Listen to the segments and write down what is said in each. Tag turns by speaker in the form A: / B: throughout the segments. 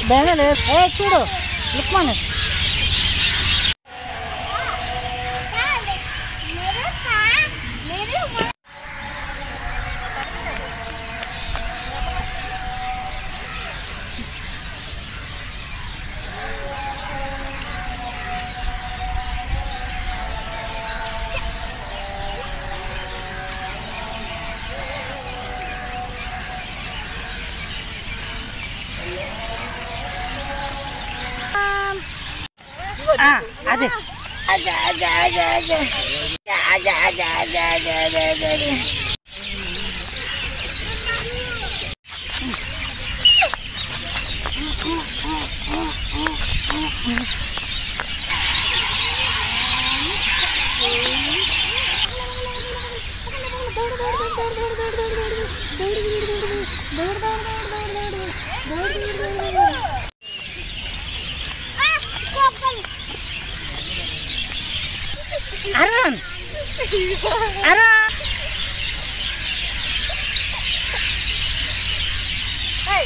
A: బేనే లేదు. చూడు లుక్మాన్ అదే Adha Adha Adha Adha Adha Adha Adha Adha Adha Adha Aran, Aran. Hey,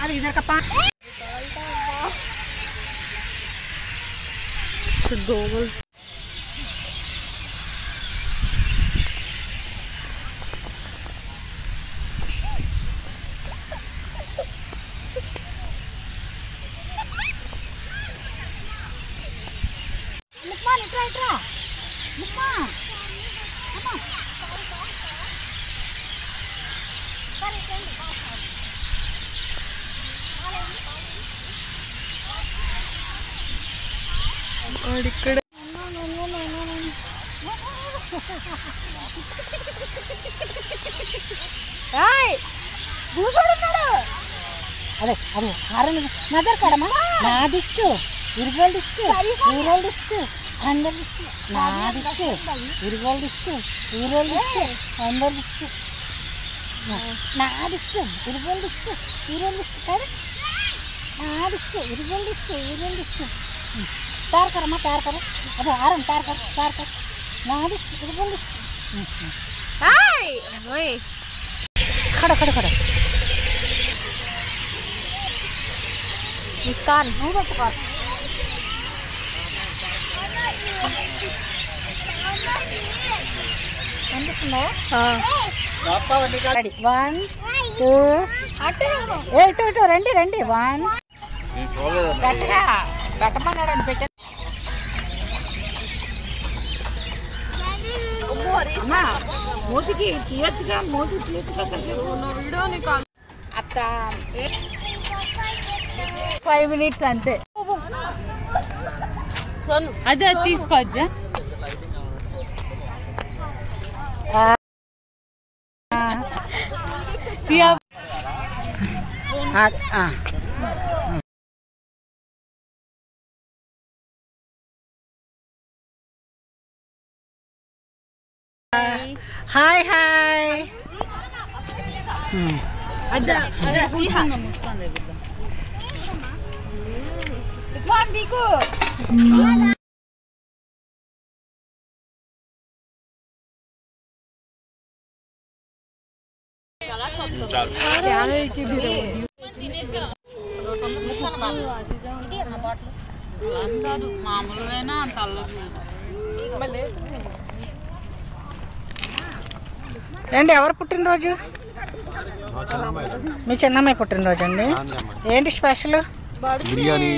A: अरे इधर का पान डोगल Try. Come on. ఇక్కడ అదే అదే ఆరని నజర్ కడమా నాదిష్టు ఇరుగోల్డిష్టు ఊరోల్డిష్టు అందరిష్టు నాదిష్టు ఇరుగోల్డిష్టు ఊరోల్డిష్టు అందరిష్టు నాదిష్టు ఇరుగోల్డిష్టు ఊరోల్డిష్టు కదా నాదిష్టు ఇరుగోల్డిష్టు ఊరోల్డిష్టు प्यार कर माँ प्यार करो अरे आराम प्यार कर नादिष्ट इरुगोल्डिष्ट हाय ओए खड़ा मुस्कान नहीं वो पुकार अंदर हाँ रेडी 1 2 8 रंडी 1 गट्टिगा పెట్టమన్నారండి పెట్ట అమ్మా మోతికి తీయచ్చుగా మోతి తీయచ్చుగా వీడియో నీకు అత్త 5 minutes అంతే అదే తీసుకోవచ్చా हाय ada fiha Lukman diku రండి ఎవరు పుట్టినరోజు మీ చిన్నమ్మాయి పుట్టినరోజు అండి ఏంటి స్పెషల్ బిర్యానీ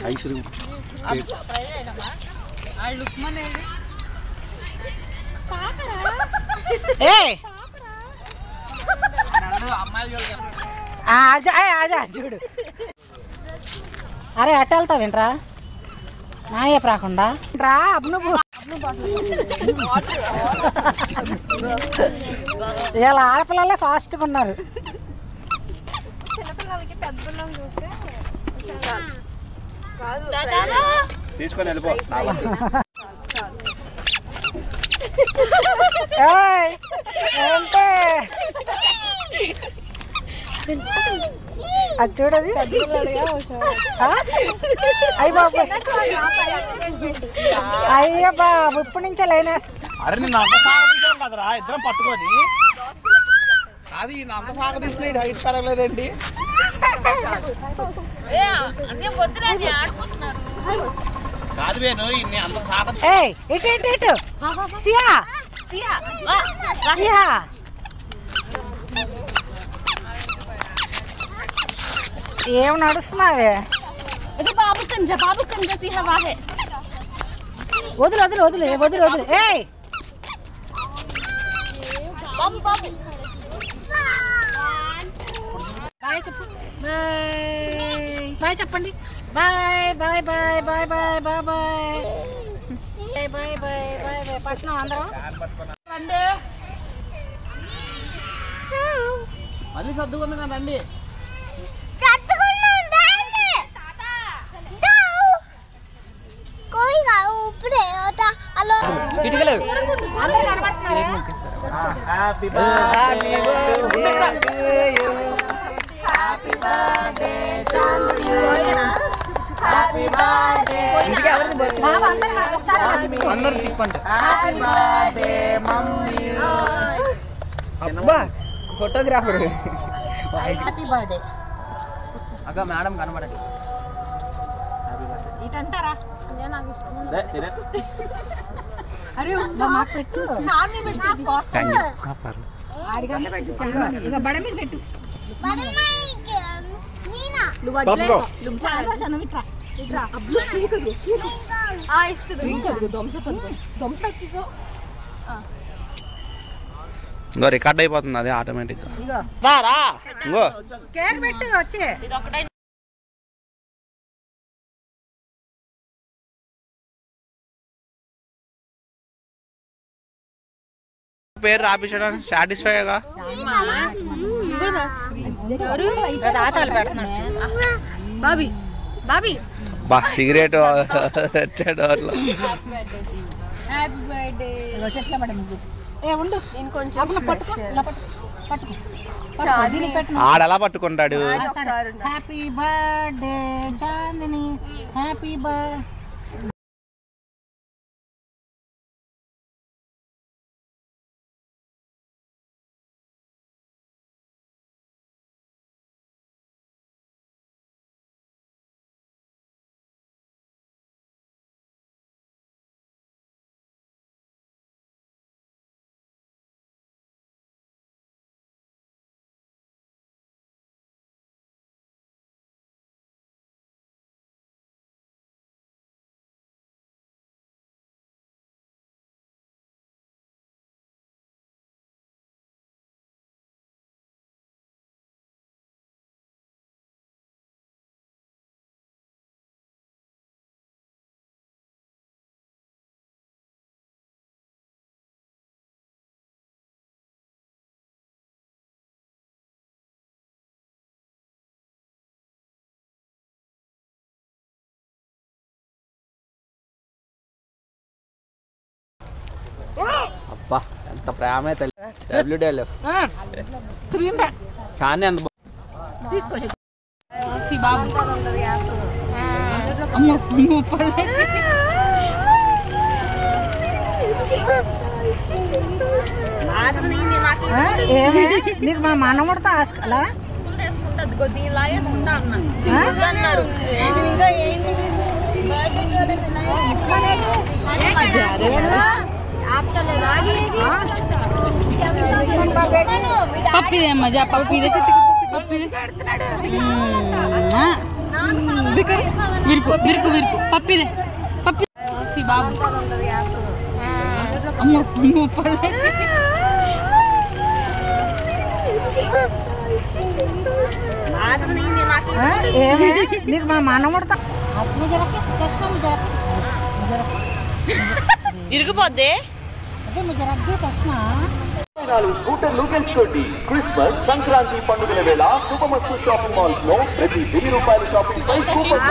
A: ఐస్ క్రీమ్ చూడు అరే అట్ట వెళ్తావు ఏంట్రా నాయ రాకుండా రా నువ్వు ఇలా ఆడపిల్లలే ఫాస్ట్గా ఉన్నారు తీసుకొని వెళ్ళిపో అది చూడది అయ్య బాబు అయ్య బాబు ఇప్పటి నుంచే లైన్
B: అరే కదరా ఇద్దరం పట్టుకొని అది అంత సాగ తీసిన హైట్ పెరగలేదండి. కాదు వేను ఇన్ని అంత సాగ
A: ఏం నడుస్తున్నావే? వదులు వదులు వదులు వదులు వదులు. ఏయ్ బాయ్ చెప్పు. బాయ్ బాయ్ చెప్పండి. Bye bye bye bye bye bye bye bye bye bye bye bye. పట్నం అందరం
B: మళ్ళీ సర్దుకుంది కదండి.
C: అందరూ తిప్పండి. ఫోటోగ్రాఫర్
A: హ్యాపీ బర్త్డే
C: అక్క మేడం కనబడదు.
A: ఇటంటారా? నాకు ఇష్టం. అరే మాకు పెట్టు. ఇక బడ మీద పెట్టు.
B: ఇంకో రికార్డ్ అయిపోతుంది అది ఆటోమేటిక్గా.
A: కేక్ పెట్టు వచ్చే.
B: పేరు రాపించడం సాటిస్ఫైగా బా సిగరెట్ ఆడలా పట్టుకుంటాడు.
A: Happy birthday Chandini. Happy birthday.
B: అబ్బా ఎంత ప్రేమ WDLF కానీ అంత
A: తీసుకో. నీకు మా మనముడితో ఆస్కలా పప్పిదే మజా. పప్పిదే విరుకు విరుకు విరుకు. పప్పిదే పప్పి బాబు. నీకు మా మనముడితో ఇరిగిపోద్ది. చష్మా
D: స్కూటర్లు గెలుచుకోండి. క్రిస్మస్ సంక్రాంతి పండుగల వేళ శుభమస్తు షాపింగ్ మాల్స్ లో ప్రతి ₹1000 షాపింగ్ పై కూపన్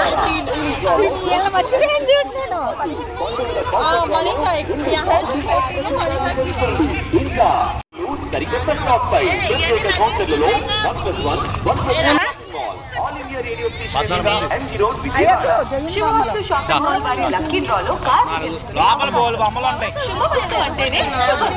D: ఇంకా సరికొత్త స్టాక్ పై ప్రత్యేక కౌంటర్లలో 1+1 mall all India radio station MG road Vijayawada. శుభమస్తు షాపింగ్ మాల్ వారి లక్కీ డ్రాలో కార్
B: లోపల బోల్ బొమ్మలు ఉంటాయి.
D: శుభమస్తు అంటేనే శుభం.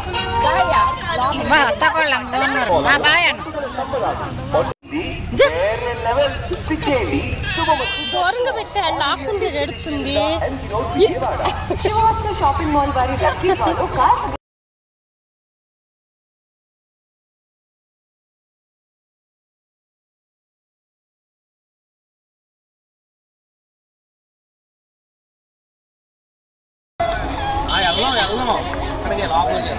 D: వేరే లెవెల్ స్టిక్ చేయండి. శుభమస్తు
E: దూరంగా పెట్టాడు లాక్కుంటే ఎడుతుంది.
D: శుభమస్తు షాపింగ్ మాల్ వారి లక్కీ డ్రాలో కార్
B: వెళ్దాం అక్కడికి లోపలికి.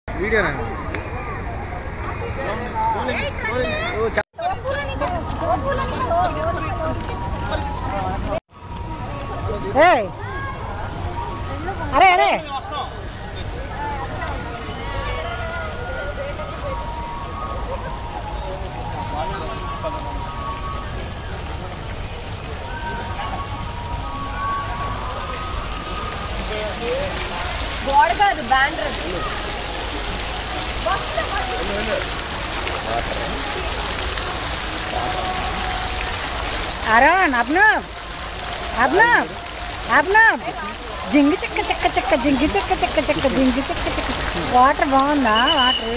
B: వీడియోనా?
A: అరే అరే
E: గోడ కాదు బ్యాండ్.
A: అరుణ్ అబ్నవ్ అబ్నవ్ అబ్నవ్ జింగి చెక్క చెక్క చెక్క జింగి చెక్క చెక్క చెక్క జింగి చెక్క చెక్క. వాటర్ బాగుందా? వాటర్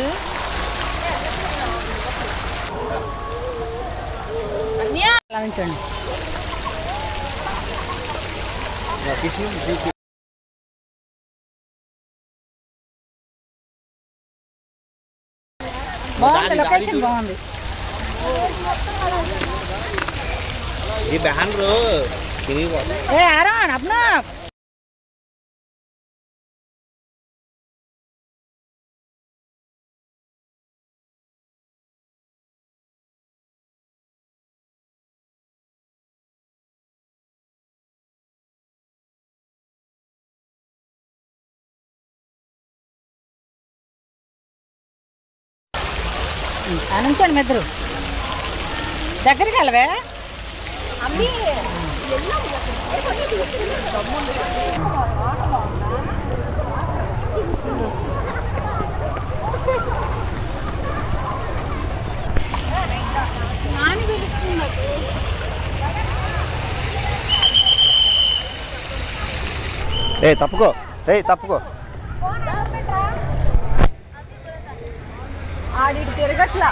A: అలా ఉంచండి. బాగుంది, లొకేషన్ బాగుంది.
B: ఈ బ్యానరు
A: ఏ అరుణ్ అబ్నవ్ అనంచండి మెద్దరు దగ్గరికి వెళ్ళవే.
E: అమ్మి
B: తప్పుకో తప్పుకో.
E: ఆడికి తిరగట్లా.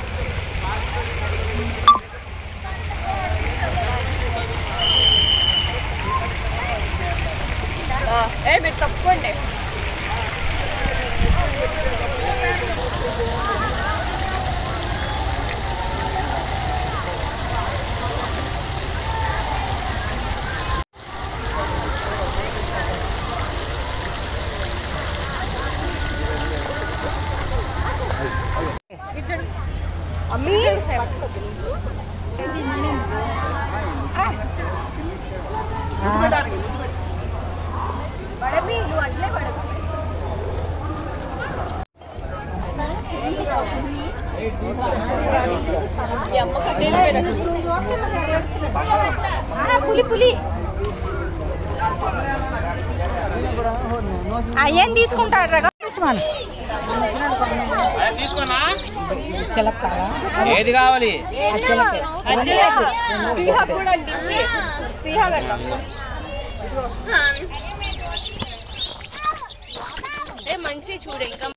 E: మీరు తప్పుకోండి. అమ్మి పడమి నువ్వు అట్లే పడవు.
A: పులి పులి ఏం తీసుకుంటాడు? చిలక
B: ఏది కావాలి?
E: మంచి చూడు ఇంకా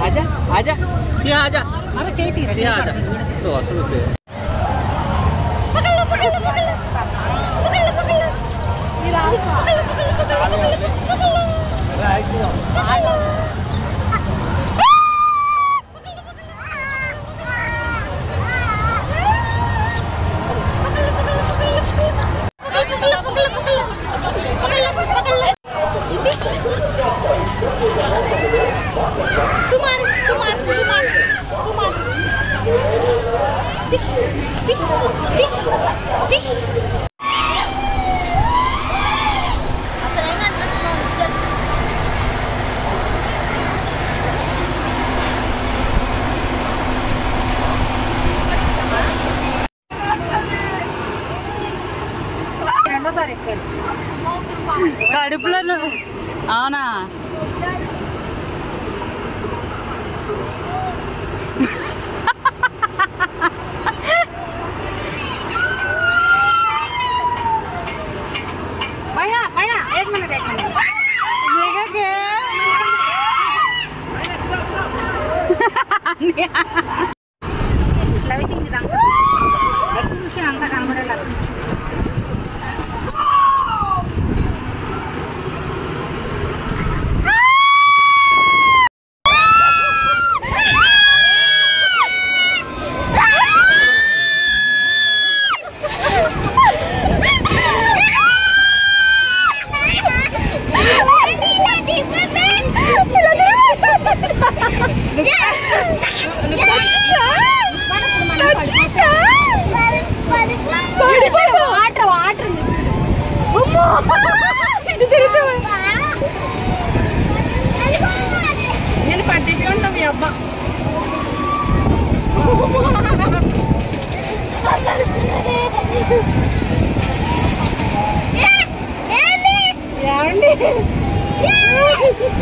B: आजा आजा सिंह आजा
A: अरे चेती
B: सिंह आजा तो असल पे
F: కడుపులను అవునా
A: भैया भैया एक मिनट లైటింగ్ ఇదంతా ఎగ్జిబిషన్ అంతా కనబడేలాగా నేను పట్టించుకుంటా మీ అబ్బా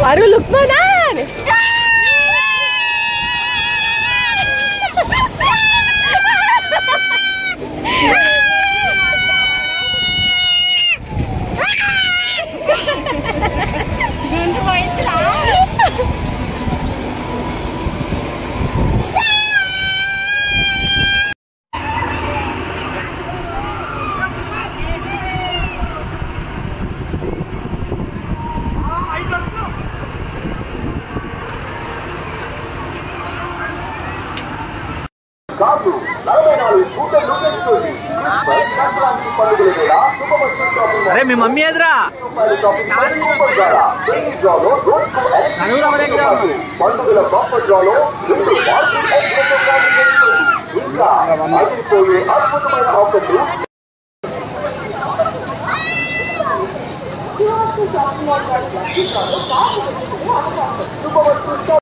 E: అరు లుక్మానా
D: కాదు 44 స్కూటర్ లూకెన్స్ తోటి క్రిస్మస్ సంక్రాంతి పండుగల వేళ శుభమస్తు షాపింగ్
B: अरे मी मम्मी ఎదురా
D: షాపింగ్ సూపర్ ద్వారా డైలీ డ్రాలో రోజుకు పండుగల బంపర్ డ్రాలో 2 మార్కెట్ ఎక్స్ప్రెస్ కాంపిటీషన్ ఇంకా అదిరిపోయే అద్భుతమైన ఆఫర్లు శుభమస్తు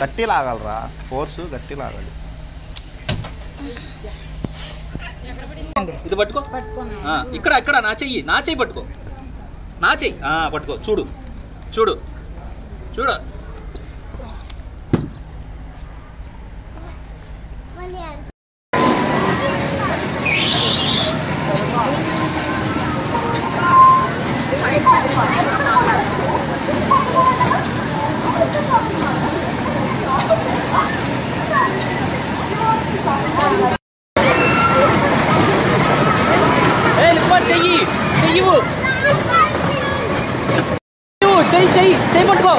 B: గట్టి లాగాలరా ఫోర్స్ గట్టి లాగాలి ఇది పట్టుకో ఇక్కడ ఇక్కడ నా చెయ్యి పట్టుకో నా చెయ్యి పట్టుకో చూడు చూడు చూడు
C: చెయ్యి పట్టుకో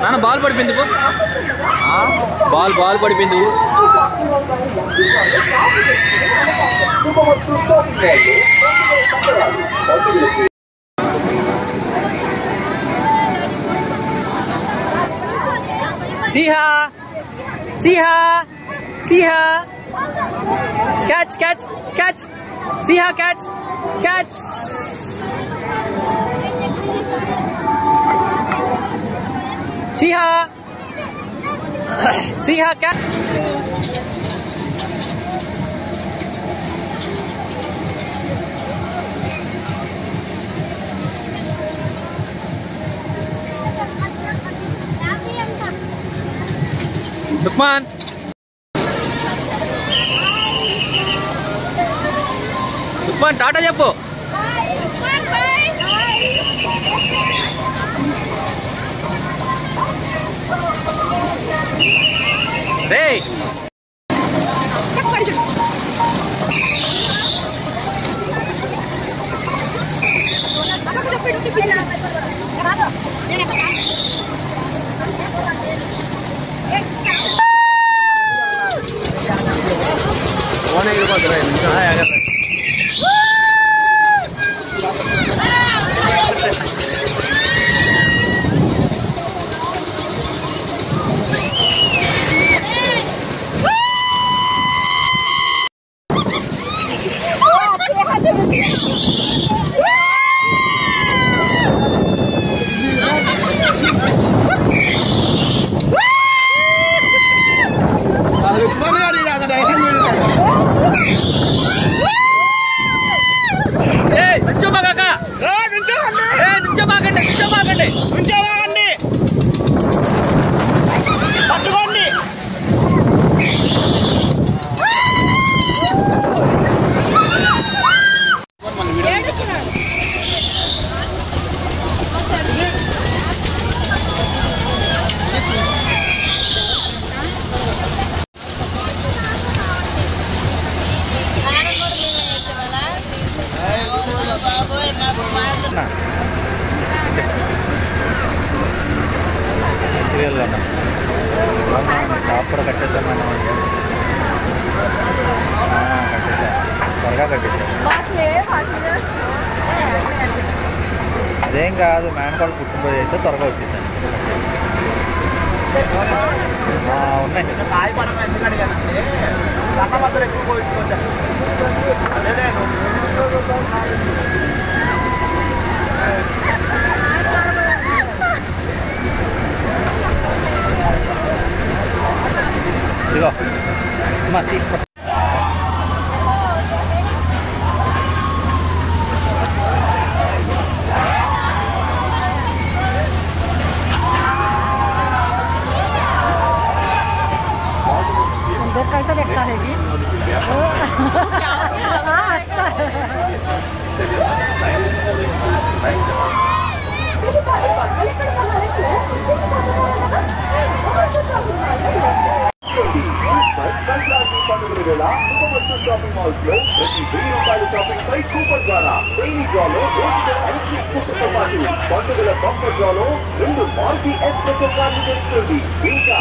B: నాన్న బాల్ పడిపోయింది బాల్ పడిపోయింది Siha catch Siha catch Siha catch Lukman Tata చెప్పు రే
G: ప్రాపర్ కట్టేసాను త్వరగా కట్టేసాను అదేం కాదు మేనకోళ్ళు పుట్టినరోజు అయితే త్వరగా వచ్చేసాను ఉన్నాయి ఇదిగో అమ్మా తీసుకో
A: कैसा देखता है कि
D: షాపింగ్ మాల్స్ లో ప్రతి ₹1000 షాపింగ్ పై కూపన్ ద్వారా డైలీ డ్రాలో పండుగల బంపర్ డ్రాలో 2 మార్కి ఎక్స్ప్రెస్ కార్డు తెచ్చుకోండి ఇంకా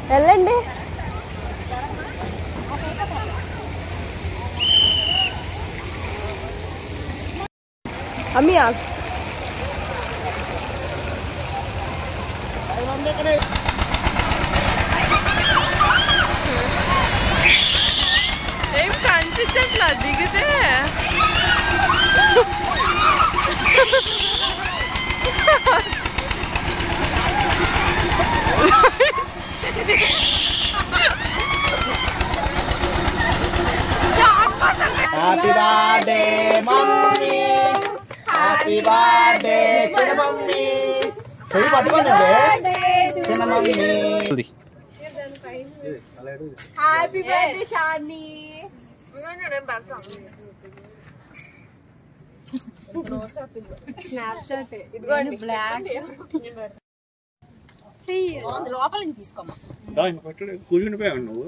E: వెళ్ళండి. అమ్మి ఏం కనిపించట్లా దిగితే
H: happy birthday mummy, happy birthday చిన్న మమ్మీ. చెయ్యి పట్టుకోండి చిన్న మమ్మీ.
E: హ్యాపీ బర్త్డే చార్ని. స్నాప్చాట్ ఇదిగోండి బ్లాక్
A: లోపల తీసుకోమా.
H: కూర్చుండిపోయావు నువ్వు.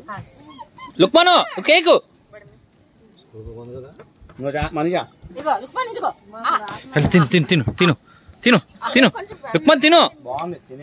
B: లుక్మాను కేకు
H: మనీగా
A: ఇదిగో లుక్మాన్ ఇదిగో.
B: తిను తిను తిను తిను తిను తిను లుక్మాన్ తిను.
H: బాగుంది.